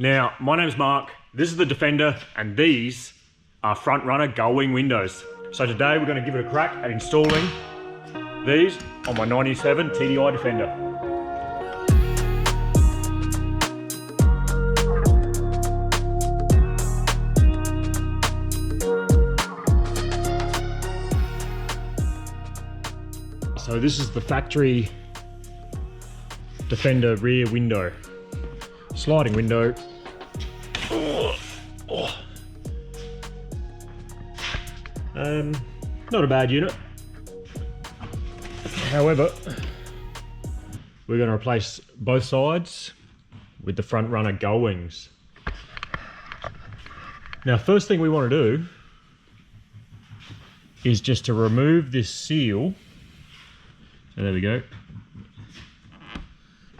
Now, my name's Mark, this is the Defender, and these are Front Runner Gullwing windows. So today we're going to give it a crack at installing these on my 97 TDI Defender. So this is the factory Defender rear window. Sliding window. Not a bad unit. However, we're going to replace both sides with the Front Runner Gullwings. Now, first thing we want to do is just to remove this seal. So there we go.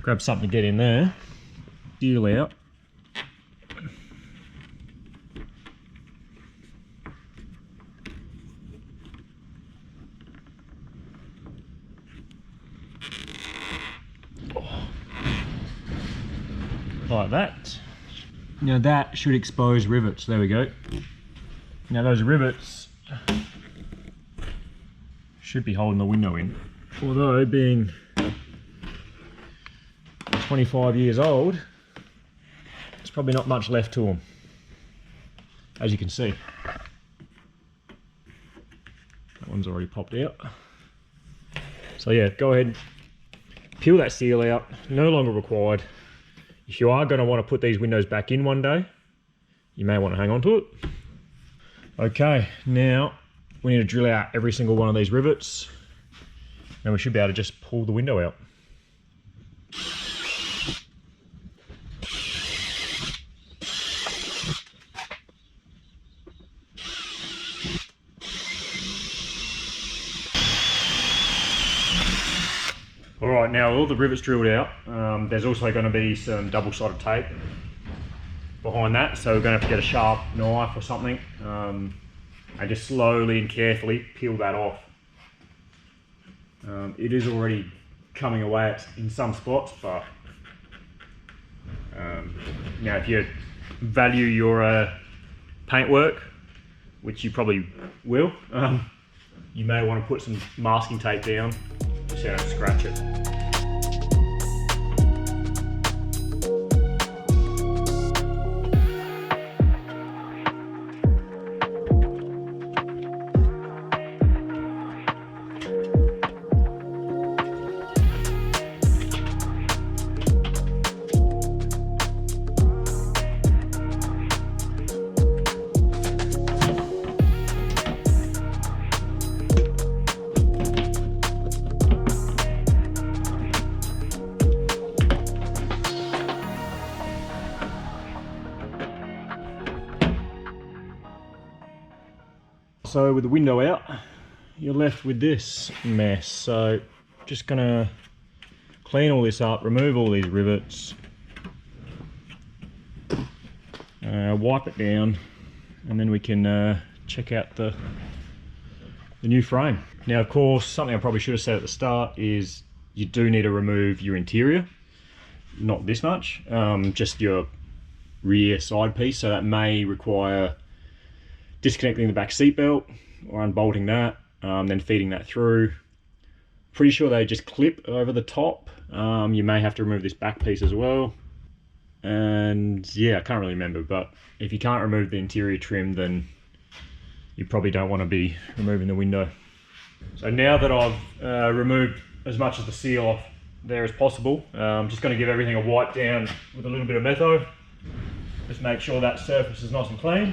Grab something to get in there. Seal out. Like that. Now that should expose rivets. There we go. Now those rivets should be holding the window in. Although being 25 years old, there's probably not much left to them, as you can see. That one's already popped out. So yeah, go ahead, peel that seal out, no longer required. If you are going to want to put these windows back in one day, you may want to hang on to it. Okay, now we need to drill out every single one of these rivets, and we should be able to just pull the window out. Alright, now all the rivets drilled out, there's also going to be some double-sided tape behind that, so we're going to have to get a sharp knife or something and just slowly and carefully peel that off. It is already coming away in some spots, but now if you value your paintwork, which you probably will, you may want to put some masking tape down so you don't scratch it. So with the window out, you're left with this mess. So just gonna clean all this up, remove all these rivets, wipe it down, and then we can check out the new frame. Now, of course, something I probably should have said at the start is you do need to remove your interior. Not this much, just your rear side piece. So that may require disconnecting the back seat belt or unbolting that, then feeding that through. Pretty sure they just clip over the top. You may have to remove this back piece as well. And yeah, I can't really remember, but if you can't remove the interior trim, then you probably don't want to be removing the window. So now that I've removed as much of the seal off there as possible, I'm just going to give everything a wipe down with a little bit of metho. Just make sure that surface is nice and clean.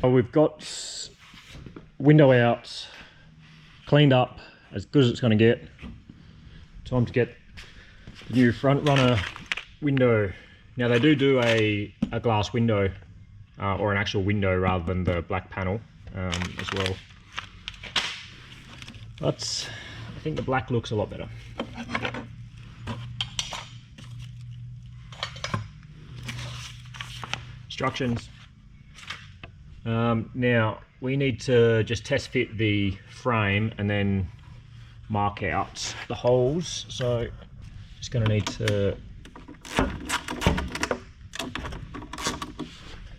We've got window out, cleaned up as good as it's going to get. Time to get the new Front Runner window. Now they do a glass window, or an actual window rather than the black panel as well. But I think the black looks a lot better. Instructions. Now we need to just test fit the frame and then mark out the holes. So just going to need to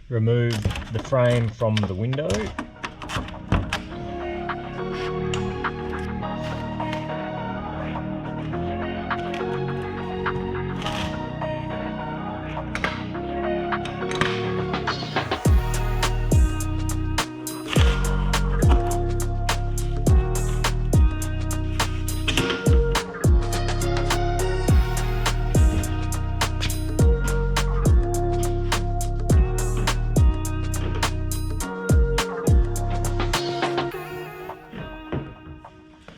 remove the frame from the window.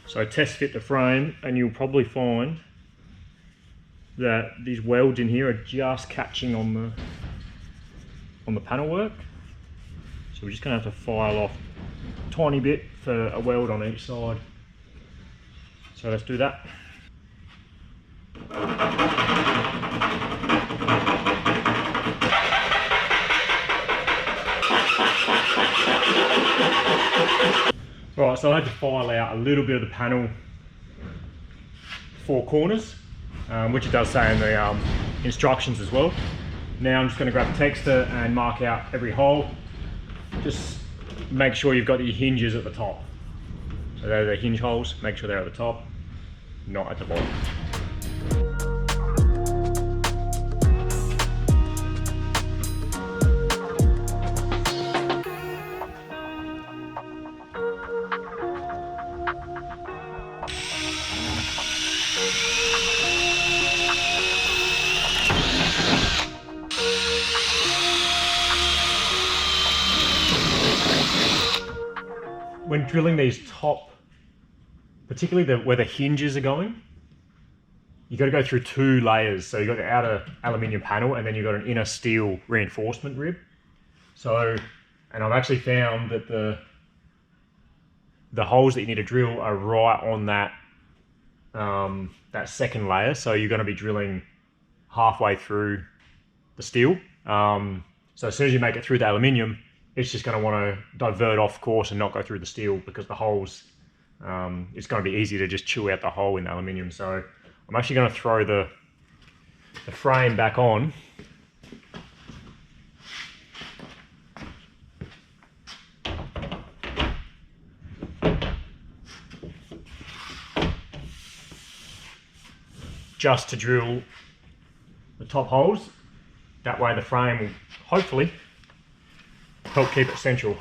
So test fit the frame, and you'll probably find that these welds in here are just catching on the panel work. So we're just going to have to file off a tiny bit for a weld on each side. So let's do that. Right, so I had to file out a little bit of the panel 4 corners, which it does say in the instructions as well. Now I'm just going to grab a texter and mark out every hole. Just make sure you've got your hinges at the top. So they're the hinge holes, make sure they're at the top, not at the bottom. When drilling these top, particularly where the hinges are going, you've got to go through 2 layers. So you've got the outer aluminium panel, and then you've got an inner steel reinforcement rib. So, and I've actually found that the holes that you need to drill are right on that that second layer. So you're going to be drilling halfway through the steel. So as soon as you make it through the aluminium, it's just going to want to divert off course and not go through the steel, because the holes, it's going to be easy to just chew out the hole in the aluminium. So I'm actually going to throw the frame back on. Just to drill the top holes. That way the frame will hopefully help keep it central.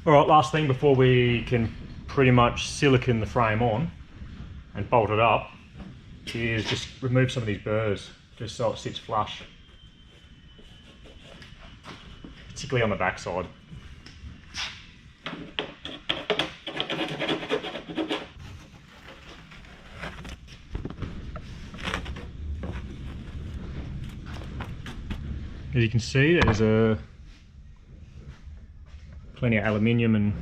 Alright, last thing before we can pretty much silicone the frame on and bolt it up is just remove some of these burrs, just so it sits flush, particularly on the back side. As you can see, there's plenty of aluminium and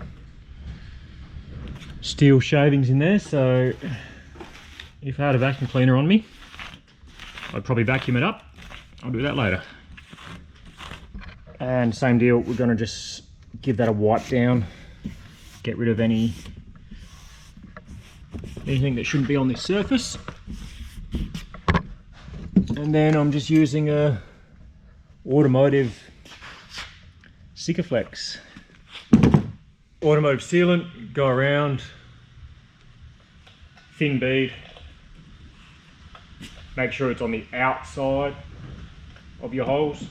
steel shavings in there, so if I had a vacuum cleaner on me, I'd probably vacuum it up. I'll do that later. And same deal, we're going to just give that a wipe down, get rid of anything that shouldn't be on this surface. And then I'm just using a automotive Sikaflex automotive sealant. Go around, thin bead, make sure it's on the outside of your holes.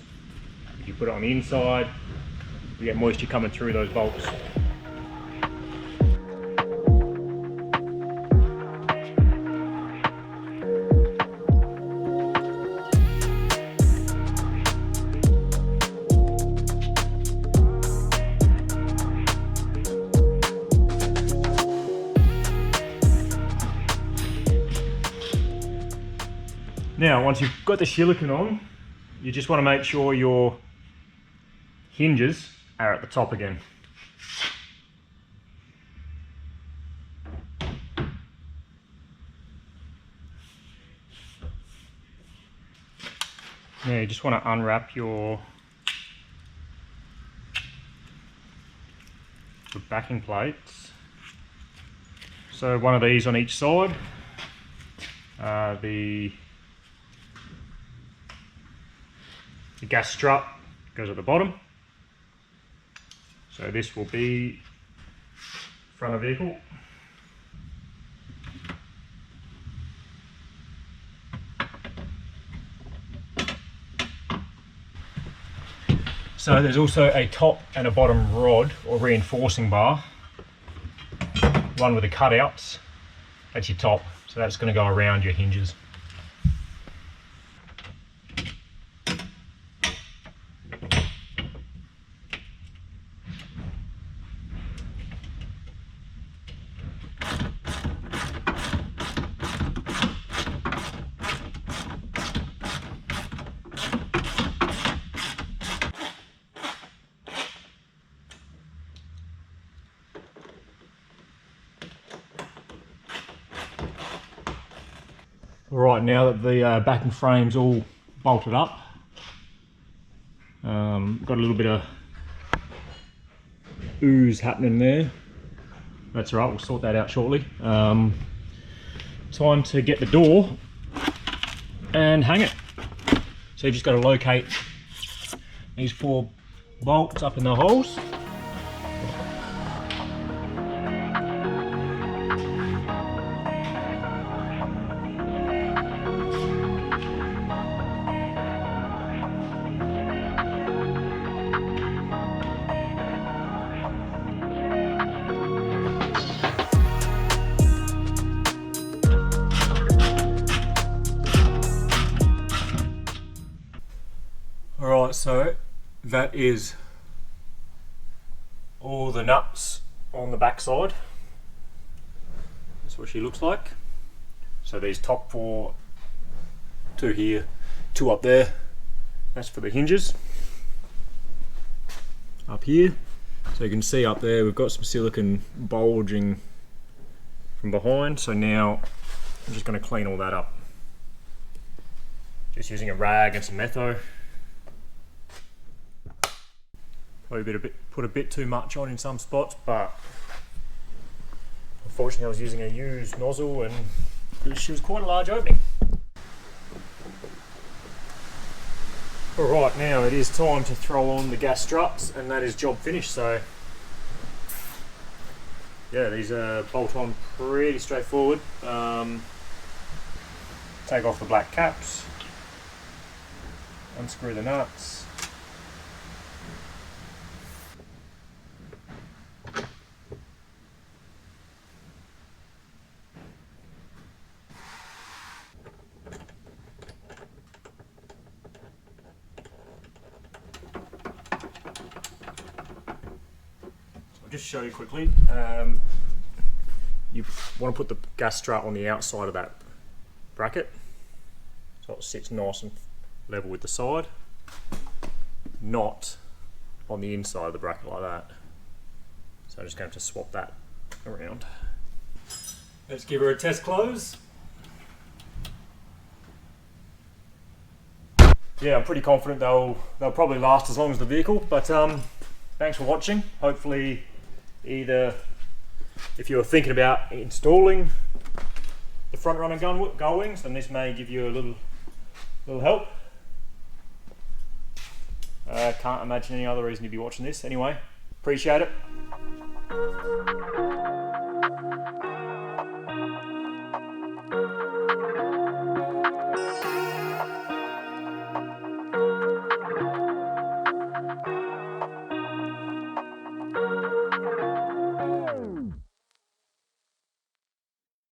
If you put it on the inside, you get moisture coming through those bolts. Now, once you've got the silicone on, you just want to make sure your hinges are at the top again. Now you just want to unwrap your backing plates. So one of these on each side. The gas strut goes at the bottom. So this will be front of vehicle. So there's also a top and a bottom rod or reinforcing bar. One with the cutouts. That's your top. So that's going to go around your hinges. Right, now that the backing frame's all bolted up, got a little bit of ooze happening there. That's right, we'll sort that out shortly. Time to get the door and hang it. So you've just got to locate these 4 bolts up in the holes. Alright, so that is all the nuts on the back side. That's what she looks like. So these top 4, 2 here, 2 up there, that's for the hinges. Up here, so you can see up there we've got some silicone bulging from behind, so now I'm just going to clean all that up. Just using a rag and some metho. Probably put a bit too much on in some spots, but unfortunately I was using a used nozzle and she was quite a large opening. Alright, now it is time to throw on the gas struts and that is job finished. So yeah, these are bolt on pretty straightforward. Take off the black caps, unscrew the nuts. Just show you quickly, you want to put the gas strut on the outside of that bracket so it sits nice and level with the side, not on the inside of the bracket like that. So I'm just going to swap that around. Let's give her a test close. Yeah, I'm pretty confident they'll probably last as long as the vehicle, but thanks for watching. Hopefully, either if you're thinking about installing the Front Runner Gullwings, then this may give you a little help. Can't imagine any other reason to be watching this. Anyway, appreciate it.